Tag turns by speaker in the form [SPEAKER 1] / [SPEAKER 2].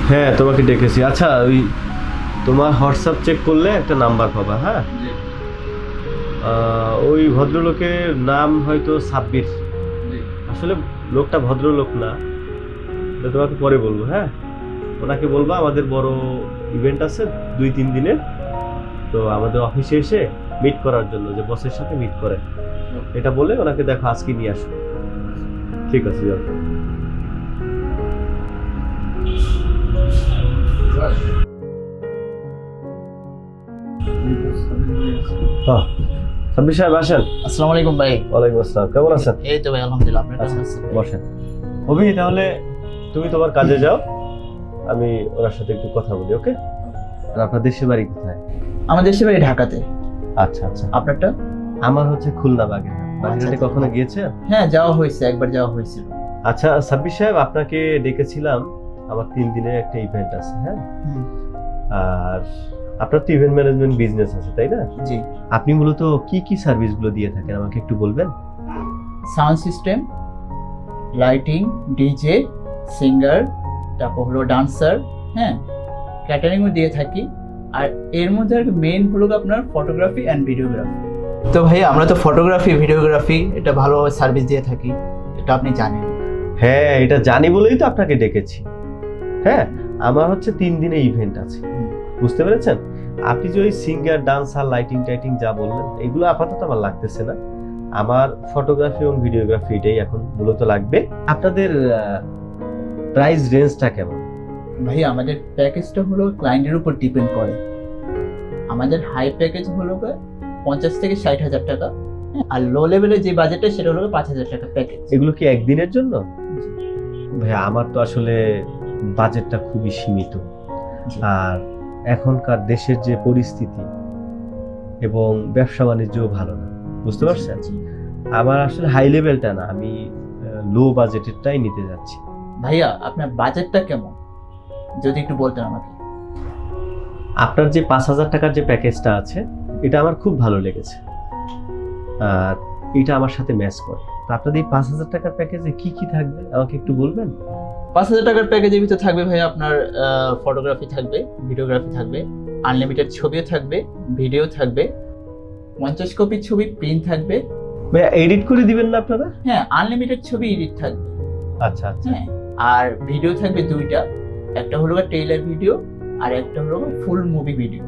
[SPEAKER 1] হ্যাঁ, তোমাকে ডেকেছি। আচ্ছা, ওই তোমার হোয়াটসঅ্যাপ চেক করলে একটা নাম্বার পাবা। হ্যাঁ, ওই ভদ্রলোকের নাম হয়তো সাব্বির। আসলে লোকটা ভদ্রলোক না, তো তোমাকে পরে বলবো। হ্যাঁ, ওনাকে বলবা আমাদের বড় ইভেন্ট আছে 2-3 দিনের, তো আমাদের অফিসে এসে মিট করার জন্য, যে বসের সাথে মিট করে, এটা বলে ওনাকে দেখো আজকে নিয়ে আসো। ঠিক আছে, যাও। সাব্বির সাহেব আসেন।
[SPEAKER 2] আসসালামু আলাইকুম ভাই।
[SPEAKER 1] ওয়ালাইকুম আসসালাম, কেমন আছেন?
[SPEAKER 2] এই তো ভাই আলহামদুলিল্লাহ, আপনি কেমন আছেন?
[SPEAKER 1] বসেন। অভি, তাহলে তুমি তোমার কাজে যাও, আমি ওনার সাথে একটু কথা বলি। ওকে? আর আপনার দেশের বাড়ি কোথায়?
[SPEAKER 2] আমার দেশের বাড়ি ঢাকাতে।
[SPEAKER 1] আচ্ছা আচ্ছা।
[SPEAKER 2] আপনারটা?
[SPEAKER 1] আমার হচ্ছে খুলনা বাগেরহাট। বাগেরহাটে কখনো গিয়েছে?
[SPEAKER 2] হ্যাঁ, যাওয়া হয়েছে, একবার যাওয়া হয়েছিল।
[SPEAKER 1] আচ্ছা সাব্বির সাহেব, আপনাকে ডেকেছিলাম, আমার 3 দিনের একটা ইভেন্ট আছে। হ্যাঁ, আর আপনার তো ইভেন্ট ম্যানেজমেন্ট বিজনেস আছে, তাই না?
[SPEAKER 2] জি।
[SPEAKER 1] আপনি মূলত কি কি সার্ভিসগুলো দিয়ে থাকেন আমাকে একটু বলবেন?
[SPEAKER 2] Sound system, lighting, DJ, singer, তারপর হলো ডান্সার, হ্যাঁ, ক্যাটারিংও দিয়ে থাকি। আর এর মধ্যে আর মেইন হলো আপনার ফটোগ্রাফি অ্যান্ড ভিডিওগ্রাফি। তো ভাই, আমরা তো ফটোগ্রাফি ভিডিওগ্রাফি এটা ভালো সার্ভিস দিয়ে থাকি, এটা আপনি জানেন।
[SPEAKER 1] হ্যাঁ, এটা জানি বলেই তো আপনাকে ডেকেছি। হ্যাঁ, আমার হচ্ছে 3 দিনের ইভেন্ট আছে, বুঝতে পেরেছেন? আপনি যে ওই সিঙ্গার, ডান্সার, লাইটিং টাইটিং যা বললেন, এগুলো আপাতত আমার লাগতেছে না। আমার ফটোগ্রাফি এবং ভিডিওগ্রাফি এটাই এখন মূলত লাগবে। আপনাদের প্রাইস রেঞ্জটা কেমন?
[SPEAKER 2] ভাই, আমাদের প্যাকেজটা হলো ক্লায়েন্টের উপর ডিপেন্ড করে। আমাদের হাই প্যাকেজ হলো 50 থেকে 60,000 টাকা, আর লো লেভেলের যে বাজেটটা সেটা হলো 5,000 টাকা প্যাকেজ।
[SPEAKER 1] এগুলো কি একদিনের জন্য? ভাই, আমার তো আসলে বাজেটটা খুবই সীমিত, আর এখনকার দেশের যে পরিস্থিতি এবং ব্যবসা বাণিজ্যও ভালো না, বুঝতে পারছেন? আমার আসলে হাই লেভেলটা না, আমি লো বাজেটেরটাই নিতে যাচ্ছি।
[SPEAKER 2] ভাইয়া, আপনার বাজেটটা কেমন যদি একটু বলতেন আমাকে।
[SPEAKER 1] আপনার যে 5,000 টাকার যে প্যাকেজটা আছে, এটা আমার খুব ভালো লেগেছে, আর এটা আমার সাথে ম্যাচ করে। তো আপনাদের এই 5,000 টাকার প্যাকেজে কি কি থাকবে আমাকে একটু বলবেন?
[SPEAKER 2] 5,000 টাকার প্যাকেজের ভিতরে থাকবে ভাইয়া আপনার ফটোগ্রাফি থাকবে, ভিডিওগ্রাফি থাকবে, আনলিমিটেড ছবিও থাকবে, ভিডিও থাকবে, 50 কপি ছবি প্রিন্ট থাকবে।
[SPEAKER 1] ভাইয়া, এডিট করে দিবেন না আপনারা?
[SPEAKER 2] হ্যাঁ, আনলিমিটেড ছবি এডিট থাকবে।
[SPEAKER 1] আচ্ছা আচ্ছা।
[SPEAKER 2] হ্যাঁ, আর ভিডিও থাকবে 2টা, একটা হলো ট্রেইলার ভিডিও আর একটা হলো ফুল মুভি ভিডিও।